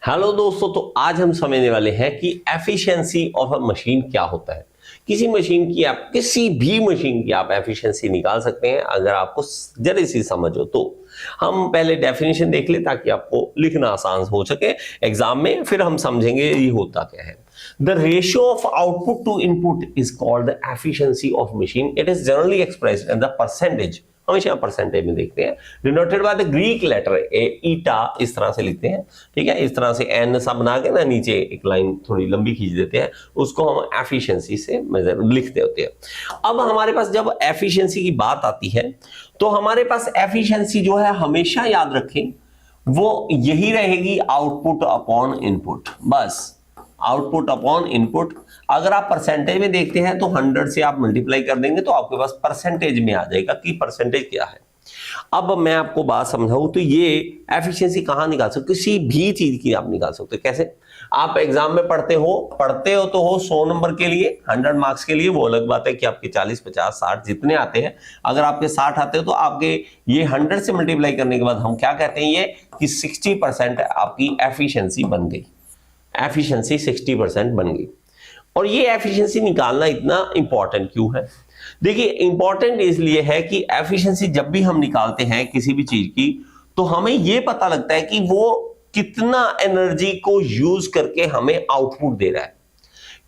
Hello दोस्तों, तो आज हम समझने वाले हैं कि एफिशिएंसी ऑफ अ मशीन क्या होता है। किसी मशीन की आप किसी भी मशीन की आप एफिशिएंसी निकाल सकते हैं अगर आपको जरा सी समझ हो तो। हम पहले डेफिनेशन देख ले ताकि आपको लिखना आसान हो सके एग्जाम में, फिर हम समझेंगे ये होता क्या है। The ratio of output to input is called the efficiency of machine. It is generally expressed in the percentage, हमेशा परसेंटेज में देखते हैं, denoted by the Greek letter eta, इस तरह से लिखते हैं। ठीक है, इस तरह से एन सा बना के ना नीचे एक लाइन थोड़ी लंबी खींच देते हैं, उसको हम एफिशिएंसी से मेजर लिखते होते हैं। अब हमारे पास जब एफिशिएंसी की बात आती है तो हमारे पास एफिशिएंसी जो है, हमेशा याद रखें, वो यही रहेगी आउटपुट अपॉन इनपुट। बस आउटपुट अपॉन इनपुट। अगर आप परसेंटेज में देखते हैं तो 100 से आप मल्टीप्लाई कर देंगे तो आपके पास परसेंटेज में आ जाएगा कि परसेंटेज क्या है। अब मैं आपको बात समझाऊं तो ये एफिशिएंसी कहां निकाल सकते, किसी भी चीज की आप निकाल सकते हो। कैसे? आप एग्जाम में पढ़ते हो तो हो 100 नंबर के लिए, 100 मार्क्स के लिए, वो अलग बात है कि आपके 40 50 60 जितने आते हैं। अगर आपके 60 आते हो तो आपके ये 100 से मल्टीप्लाई करने के बाद हम क्या कहते हैं, ये कि 60% आपकी एफिशिएंसी बन गई। एफिशिएंसी 60% बन गई। और ये एफिशिएंसी निकालना इतना इंपॉर्टेंट क्यों है? देखिए, इंपॉर्टेंट इसलिए है कि एफिशिएंसी जब भी हम निकालते हैं किसी भी चीज की, तो हमें यह पता लगता है कि वो कितना एनर्जी को यूज करके हमें आउटपुट दे रहा है,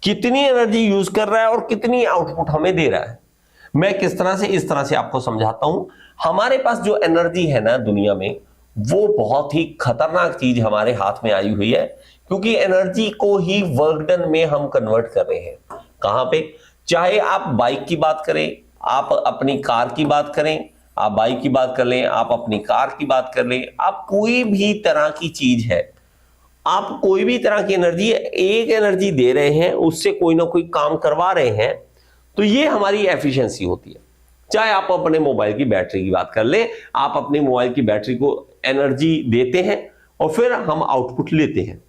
कितनी एनर्जी यूज कर रहा है और कितनी आउटपुट हमें दे रहा है। मैं किस तरह से, इस तरह से आपको समझाता हूं। हमारे पास जो एनर्जी है ना दुनिया में, वो बहुत ही खतरनाक चीज हमारे हाथ में आई हुई है, क्योंकि एनर्जी को ही वर्क डन में हम कन्वर्ट कर रहे हैं। कहां पे? चाहे आप बाइक की बात करें, आप अपनी कार की बात करें, आप बाइक की बात कर लें, आप अपनी कार की बात कर लें, आप कोई भी तरह की चीज है, आप कोई भी तरह की एनर्जी, एक एनर्जी दे रहे हैं, उससे कोई ना कोई काम करवा रहे हैं, तो ये हमारी एफिशिएंसी होती है। चाहे आप अपने मोबाइल की बैटरी की बात कर ले, आप अपने मोबाइल की बैटरी को एनर्जी देते हैं और फिर हम आउटपुट लेते हैं।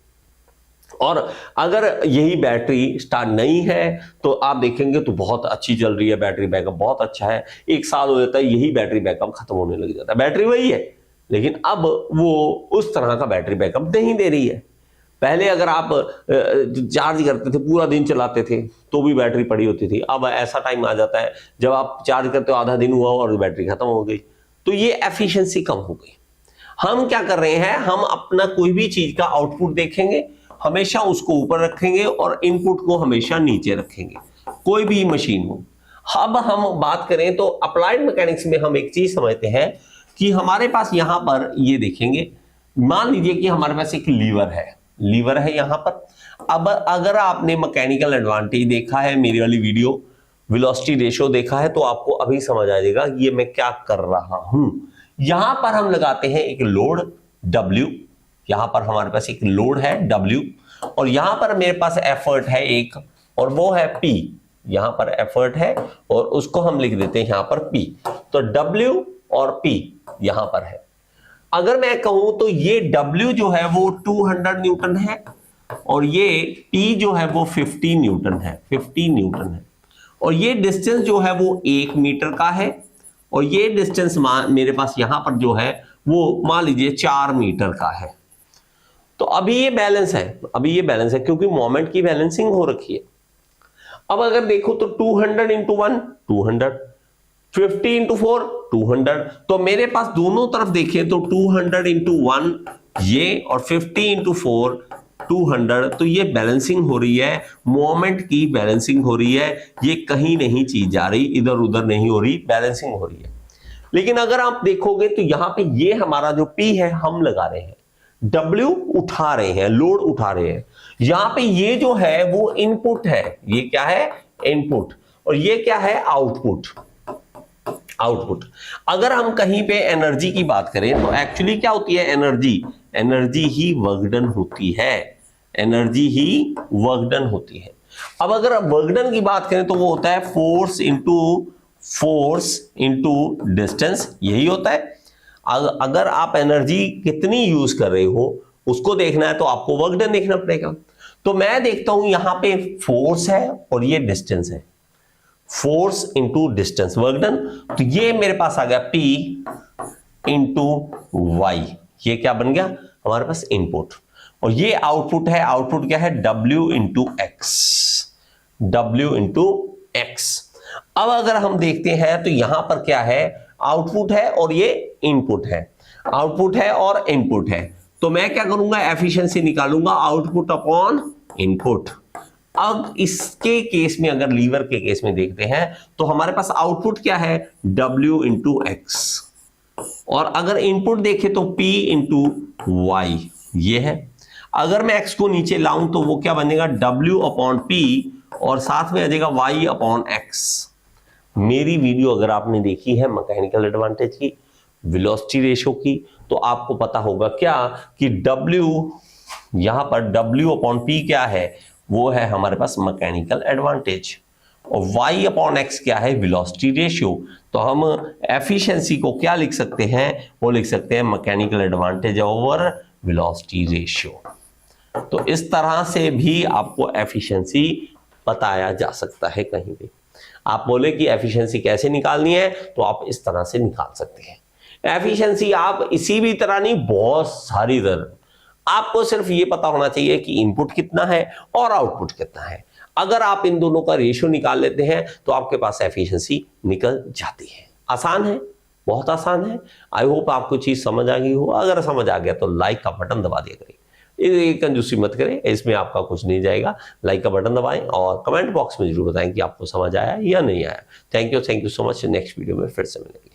और अगर यही बैटरी स्टार्ट नहीं है तो आप देखेंगे तो बहुत अच्छी चल रही है, बैटरी बैकअप बहुत अच्छा है, 1 साल हो जाता है, यही बैटरी बैकअप खत्म होने लग जाता है। बैटरी वही है लेकिन अब वो उस तरह का बैटरी बैकअप नहीं दे रही है। पहले अगर आप चार्ज करते थे, पूरा दिन चलाते थे तो भी बैटरी पड़ी होती थी। अब ऐसा टाइम आ जाता है जब आप चार्ज करते हो, आधा दिन हुआ और बैटरी खत्म हो गई, तो ये एफिशिएंसी कम हो गई। हम क्या कर रहे हैं, हम अपना कोई भी चीज का आउटपुट देखेंगे, हमेशा उसको ऊपर रखेंगे और इनपुट को हमेशा नीचे रखेंगे, कोई भी मशीन हो। अब हम बात करें तो अप्लाइड मैकेनिक्स में हम एक चीज समझते हैं कि हमारे पास यहां पर ये देखेंगे, मान लीजिए कि हमारे पास एक लीवर है यहां पर। अब अगर आपने मैकेनिकल एडवांटेज देखा है, मेरी वाली वीडियो वेलोसिटी रेशियो देखा है, तो आपको अभी समझ आ जाएगा ये मैं क्या कर रहा हूं। यहां पर हम लगाते हैं एक लोड W, यहां पर हमारे पास एक लोड है W, और यहां पर मेरे पास एफर्ट है एक, और वो है P। यहां पर एफर्ट है और उसको हम लिख देते हैं यहां पर P। तो W और P यहां पर है। अगर मैं कहूं तो ये W जो है वो 200 न्यूटन है और ये P जो है वो 50 न्यूटन है, 50 न्यूटन है। और ये डिस्टेंस जो है वो 1 मीटर का है और ये डिस्टेंस मेरे पास यहां पर जो है वो मान लीजिए 4 मीटर का है। तो अभी ये बैलेंस है, क्योंकि मोमेंट की बैलेंसिंग हो रखी है। अब अगर देखो तो 200 इंटू 1 200, 50 इंटू 4 200, तो मेरे पास दोनों तरफ देखें तो 200 इंटू 1 ये और 50 इंटू 4 200, तो ये बैलेंसिंग हो रही है, मोमेंट की बैलेंसिंग हो रही है। ये कहीं नहीं चीज जा रही, इधर उधर नहीं हो रही, बैलेंसिंग हो रही है। लेकिन अगर आप देखोगे तो यहां पे ये हमारा जो P है हम लगा रहे हैं, W उठा रहे हैं, लोड उठा रहे हैं। यहां पे ये जो है वो इनपुट है, ये क्या है? इनपुट। और ये क्या है? आउटपुट। अगर हम कहीं पे एनर्जी की बात करें तो एक्चुअली क्या होती है? एनर्जी ही वर्क डन होती है, एनर्जी ही वर्क डन होती है। अब अगर वर्क डन की बात करें तो वो होता है फोर्स इंटू डिस्टेंस, यही होता है। अगर आप एनर्जी कितनी यूज कर रहे हो उसको देखना है तो आपको वर्क डन देखना पड़ेगा। तो मैं देखता हूं यहां पे फोर्स है और ये डिस्टेंस है, force into distance work done. तो ये मेरे पास आ गया P इंटू वाई, ये क्या बन गया हमारे पास? इनपुट। और ये आउटपुट है, आउटपुट क्या है, W into x, W into x. अब अगर हम देखते हैं तो यहां पर क्या है, आउटपुट है और ये इनपुट है, आउटपुट है और इनपुट है। तो मैं क्या करूंगा, एफिशिएंसी निकालूंगा आउटपुट अपॉन इनपुट। अब इसके केस में, अगर लीवर के केस में देखते हैं तो हमारे पास आउटपुट क्या है, W इंटू एक्स, और अगर इनपुट देखें तो P इंटू वाई, ये है। अगर मैं x को नीचे लाऊं तो वो क्या बनेगा, W अपॉन P, और साथ में आ जाएगा Y अपॉन x। मेरी वीडियो अगर आपने देखी है मैकेनिकल एडवांटेज की, वेलोसिटी रेशियो की, तो आपको पता होगा क्या कि W, यहां पर W अपॉन P क्या है, वो है हमारे पास मैकेनिकल एडवांटेज, और y अपॉन एक्स क्या है, वेलोसिटी रेशियो। तो हम एफिशिएंसी को क्या लिख सकते हैं, वो लिख सकते हैं mechanical advantage over velocity ratio. तो इस तरह से भी आपको एफिशिएंसी बताया जा सकता है। कहीं भी आप बोले कि एफिशिएंसी कैसे निकालनी है, तो आप इस तरह से निकाल सकते हैं एफिशिएंसी। आप इसी भी तरह नहीं, बहुत सारी तरह, आपको सिर्फ ये पता होना चाहिए कि इनपुट कितना है और आउटपुट कितना है। अगर आप इन दोनों का रेशियो निकाल लेते हैं तो आपके पास एफिशिएंसी निकल जाती है। आसान है, बहुत आसान है। आई होप आपको चीज समझ आ गई हो। अगर समझ आ गया तो लाइक का बटन दबा दिया करें, ये कंजूसी मत करें, इसमें आपका कुछ नहीं जाएगा। लाइक का बटन दबाएं और कमेंट बॉक्स में जरूर बताएं कि आपको समझ आया या नहीं आया। Thank you so much. Next video में फिर से मिलेंगे।